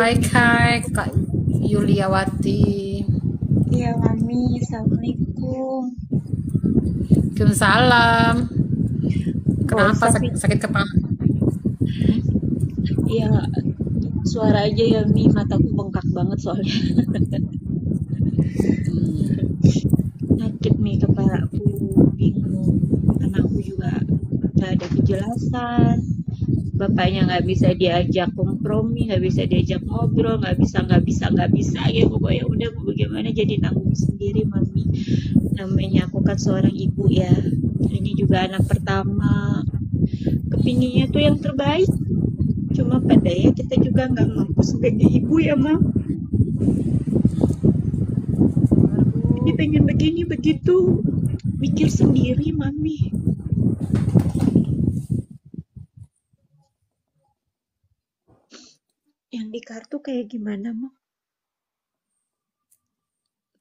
Hai Kai, Kak Yuliawati. Iya, Mami. Assalamualaikum. Waalaikumsalam. Gak Kenapa usah sih. sakit kepala? Iya, suara aja ya, Mi. Mataku bengkak banget soalnya. Sakit nih kepalaku. Bingung. Anakku juga gak ada kejelasan. Bapaknya nggak bisa diajak kompromi, nggak bisa diajak ngobrol, nggak bisa. Ya pokoknya udah mau bagaimana jadi nanggung sendiri, Mami. Namanya aku kan seorang ibu ya. Ini juga anak pertama. Kepinginnya tuh yang terbaik. Cuma pada ya kita juga nggak mampu sebagai ibu ya, Mam. Jadi Bu. pengen begini begitu. Mikir sendiri, Mami. Yang di kartu kayak gimana, Mam?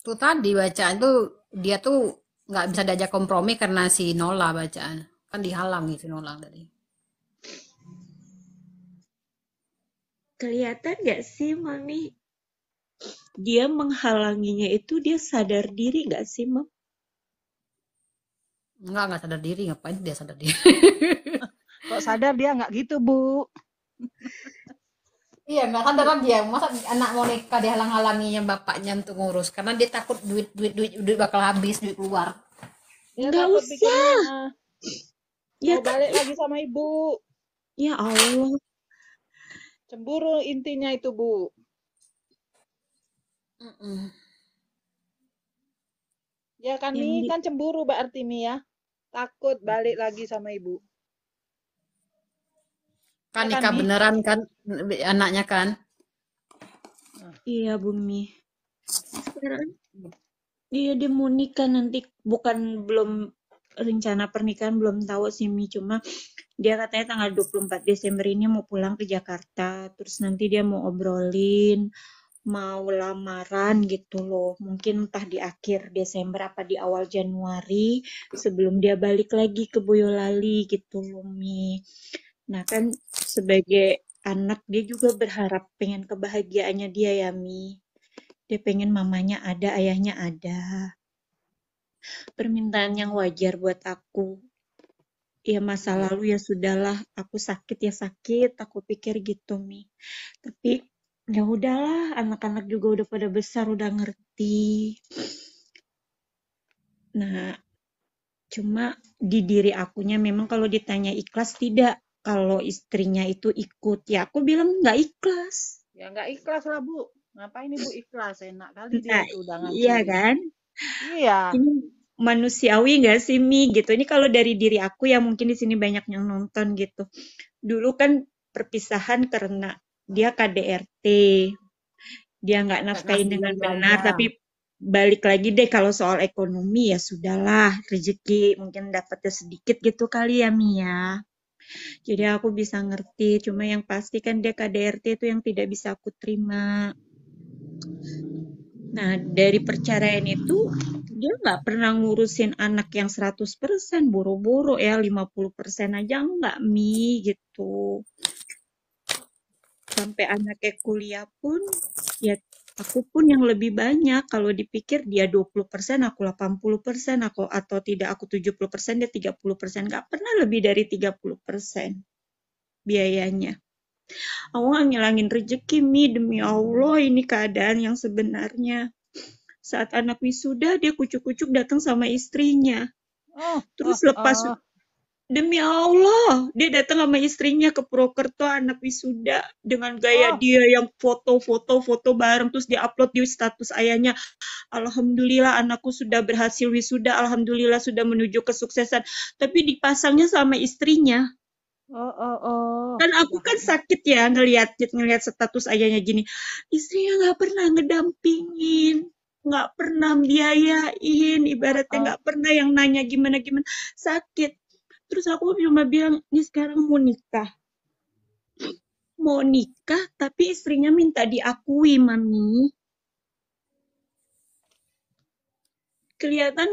Tuh tadi bacaan tuh dia tuh nggak bisa diajak kompromi karena si Nola bacaan. Kan dihalangi si Nola tadi. Kelihatan nggak sih, Mami? Dia menghalanginya itu dia sadar diri nggak sih, Mam? Nggak sadar diri. Ngapain dia sadar diri? Kok sadar dia nggak gitu, Bu? Iya, nggak sadar dia. Masa anak mau nikah dihalang-halanginya bapaknya untuk ngurus. Karena dia takut duit bakal habis, duit keluar. Dia Nggak takut usah. pikirnya Ya mau kan? balik lagi sama ibu. Ya Allah. Cemburu intinya itu, Bu. Mm-mm. Ya kan, Yang Mi? di... Kan cemburu berarti, Mi ya? Takut balik lagi sama ibu. Kan Ya kan, nikah Mi? beneran kan anaknya kan. Nah, Iya, Bumi. Sekarang dia mau nikah nanti, bukan belum rencana pernikahan belum tahu sih, Mi. Cuma dia katanya tanggal 24 Desember ini mau pulang ke Jakarta. Terus nanti dia mau obrolin, mau lamaran gitu loh. Mungkin entah di akhir Desember apa di awal Januari sebelum dia balik lagi ke Boyolali gitu loh, Mi. Nah kan sebagai anak dia juga berharap pengen kebahagiaannya dia ya, Mi. Dia pengen mamanya ada, ayahnya ada. Permintaan yang wajar buat aku. Ya masa Iya. lalu ya sudahlah, aku sakit ya sakit, aku pikir gitu, Mi. Tapi ya udahlah, anak-anak juga udah pada besar, udah ngerti. Nah, cuma di diri akunya memang kalau ditanya ikhlas tidak. Kalau istrinya itu ikut, ya aku bilang nggak ikhlas. ya nggak ikhlas lah, Bu. Ngapain ibu ikhlas? Enak kali dia Nah, itu udah iya ngancurin. kan? Iya. Ini manusiawi nggak sih, Mi? Gitu. Ini kalau dari diri aku ya mungkin di sini banyak yang nonton gitu. Dulu kan perpisahan karena dia KDRT. Dia nggak Nggak nafkain ngasih dengan benar, ijazah. tapi balik lagi deh kalau soal ekonomi ya sudahlah, rezeki mungkin dapatnya sedikit gitu kali ya, Mia. Jadi aku bisa ngerti, cuma yang pasti kan dia KDRT itu yang tidak bisa aku terima. Nah, dari perceraian itu dia nggak pernah ngurusin anak yang 100%, boro-boro ya 50% aja enggak, Mi, gitu. Sampai anaknya kuliah pun, ya aku pun yang lebih banyak. Kalau dipikir dia 20%, aku 80%, aku atau tidak aku 70%, dia 30%. Nggak pernah lebih dari 30% biayanya. Aku nggak ngilangin rezeki, Mi. Demi Allah, ini keadaan yang sebenarnya. Saat anak wisuda, dia kucuk-kucuk datang sama istrinya. Oh, Terus oh, lepas oh, Demi Allah, dia datang sama istrinya ke Purwokerto anak wisuda dengan gaya oh. dia yang foto-foto bareng terus dia-upload di status ayahnya. Alhamdulillah anakku sudah berhasil wisuda, alhamdulillah sudah menuju kesuksesan. Tapi dipasangnya sama istrinya. Oh, oh, oh. Kan aku kan Jahat banget. sakit ya ngelihat status ayahnya gini. Istrinya nggak pernah ngedampingin, nggak pernah biayain, Oh, ibaratnya oh. nggak pernah yang nanya gimana-gimana. Sakit. Terus aku cuma bilang, ini sekarang mau nikah. Mau nikah, tapi istrinya minta diakui, Mami. Kelihatan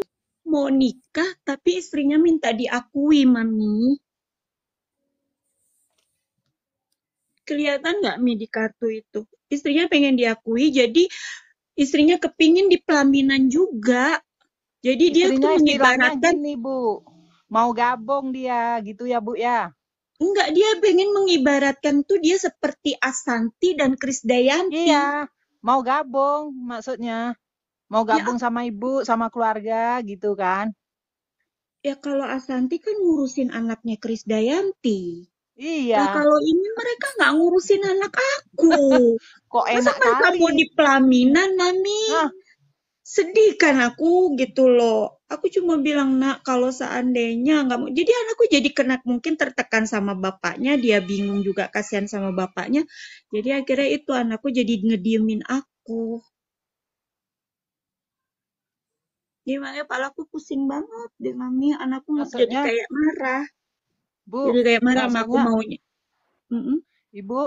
mau nikah, tapi istrinya minta diakui, Mami. Kelihatan nggak Mi di kartu itu? Istrinya pengen diakui, jadi istrinya kepingin di pelaminan juga. Jadi dia tuh Istrinya istilahnya mengibaratkan, gini, Bu. Mau gabung dia, gitu ya, Bu ya. enggak, dia pengen mengibaratkan tuh dia seperti Asanti dan Krisdayanti. Iya, mau gabung maksudnya. Mau Ya, gabung sama ibu, sama keluarga gitu kan. ya kalau Asanti kan ngurusin anaknya Krisdayanti. Lah Iya, kalau ini mereka nggak ngurusin anak aku. kok Masa enak mereka kali. mau di pelaminan, Mami? Nah, Sedih kan aku gitu loh. Aku cuma bilang, nak, kalau seandainya nggak mau. Jadi anakku jadi kena mungkin tertekan sama bapaknya. Dia bingung juga kasihan sama bapaknya. Jadi akhirnya itu anakku jadi ngediemin aku. Gimana kepalaku pusing banget deh, Mami. Anakku jadi maksudnya, kayak marah. Bu, Jadi kayak marah sama aku maksudnya maunya. Mm-mm. Ibu,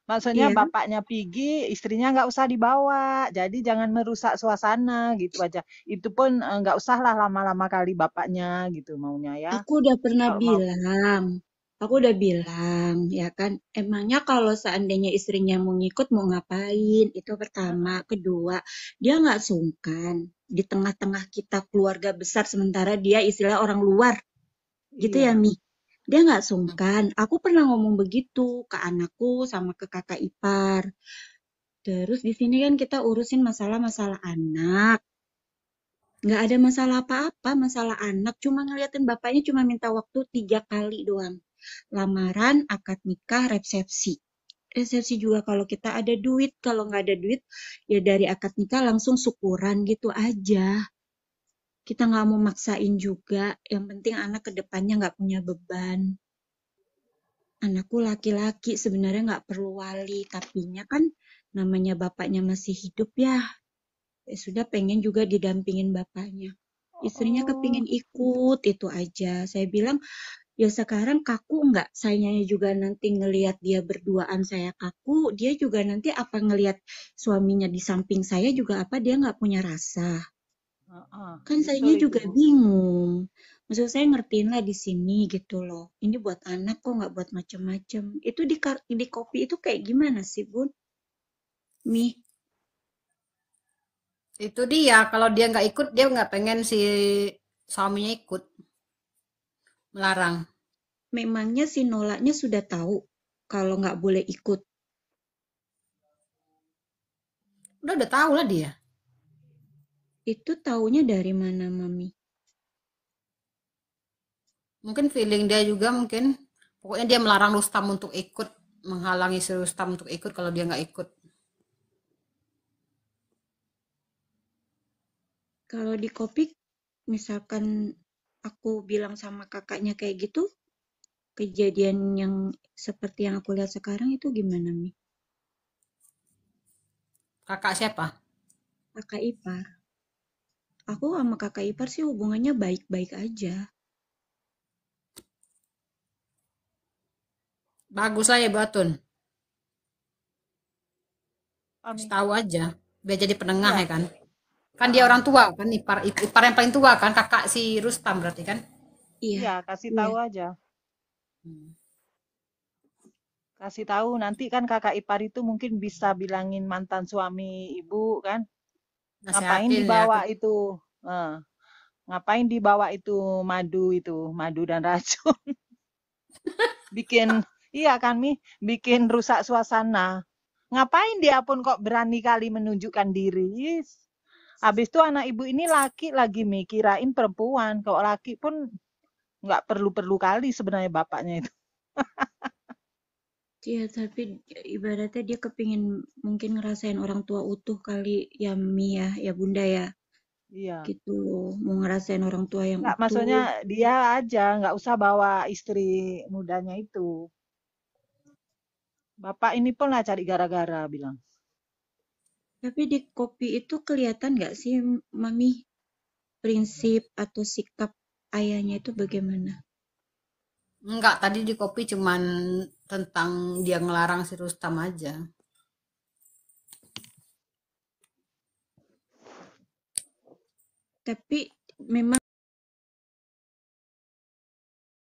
maksudnya Iya. bapaknya Pigi, istrinya nggak usah dibawa. Jadi jangan merusak suasana gitu aja. Itu pun nggak usah lah lama-lama kali bapaknya gitu maunya ya. Aku udah pernah Kalau mau, bilang, aku udah bilang, ya kan, emangnya kalau seandainya istrinya mau ngikut mau ngapain? Itu pertama. Kedua, dia nggak sungkan di tengah-tengah kita keluarga besar sementara dia istilah orang luar, gitu ya iya. Mi. Dia nggak sungkan. Aku pernah ngomong begitu ke anakku sama ke kakak ipar. Terus di sini kan kita urusin masalah-masalah anak. Nggak ada masalah apa-apa, masalah anak. Cuma ngeliatin bapaknya cuma minta waktu 3 kali doang. Lamaran, akad nikah, resepsi. Resepsi juga kalau kita ada duit, kalau nggak ada duit, ya dari akad nikah langsung syukuran gitu aja. Kita nggak mau maksain juga, yang penting anak ke depannya nggak punya beban. Anakku laki-laki sebenarnya nggak perlu wali, tapinya kan namanya bapaknya masih hidup ya. Ya sudah pengen juga didampingin bapaknya. Istrinya Oh, kepingin ikut itu aja. Saya bilang, ya sekarang kaku nggak? Sayanya juga nanti ngelihat dia berduaan saya kaku, dia juga nanti apa ngelihat suaminya di samping saya juga apa dia nggak punya rasa. heeh. Kan Betul sayanya itu, juga Bu. bingung. Maksud saya ngertiin lah di sini gitu loh. Ini buat anak kok nggak buat macem-macem. Itu di kopi itu kayak gimana sih Bun? Mi, Itu dia, kalau dia nggak ikut, dia nggak pengen si suaminya ikut, melarang. memangnya si Nolanya sudah tahu kalau nggak boleh ikut. Udah tahu lah dia. Itu taunya dari mana, Mami? Mungkin feeling dia juga mungkin. Pokoknya dia melarang Rustam untuk ikut, menghalangi si Rustam untuk ikut kalau dia nggak ikut. Kalau di kopi, misalkan aku bilang sama kakaknya kayak gitu, kejadian yang seperti yang aku lihat sekarang itu gimana, Mi? Kakak siapa? Kakak ipar. Aku sama kakak ipar sih hubungannya baik-baik aja. Bagus lah ya Batun. Kasih Kami. tahu aja. Biar jadi penengah ya Iya, kan. Kan dia heeh. orang tua kan, ipar yang paling tua kan, kakak si Rustam berarti kan. Iya, Iya, kasih iya. tahu aja. Hmm. Kasih tahu nanti kan kakak ipar itu mungkin bisa bilangin mantan suami ibu kan. Ngapain Nasihatin ya. dibawa itu? Eh, ngapain dibawa itu, madu dan racun? Bikin, iya kan Mi, bikin rusak suasana. Ngapain dia pun kok berani kali menunjukkan diri? Habis itu anak ibu ini laki lagi Mi, kirain perempuan. Kalau laki pun nggak perlu-perlu kali sebenarnya bapaknya itu. Iya, tapi ibaratnya dia kepingin mungkin ngerasain orang tua utuh kali ya, Mi ya, ya Bunda ya. Iya. Gitu loh, mau ngerasain orang tua yang Nggak, utuh. maksudnya dia aja, nggak usah bawa istri mudanya itu. Bapak ini pun lah cari gara-gara bilang. Tapi di kopi itu kelihatan nggak sih, Mami, prinsip atau sikap ayahnya itu bagaimana? Enggak, tadi di kopi cuman tentang dia ngelarang si Rustam aja. Tapi memang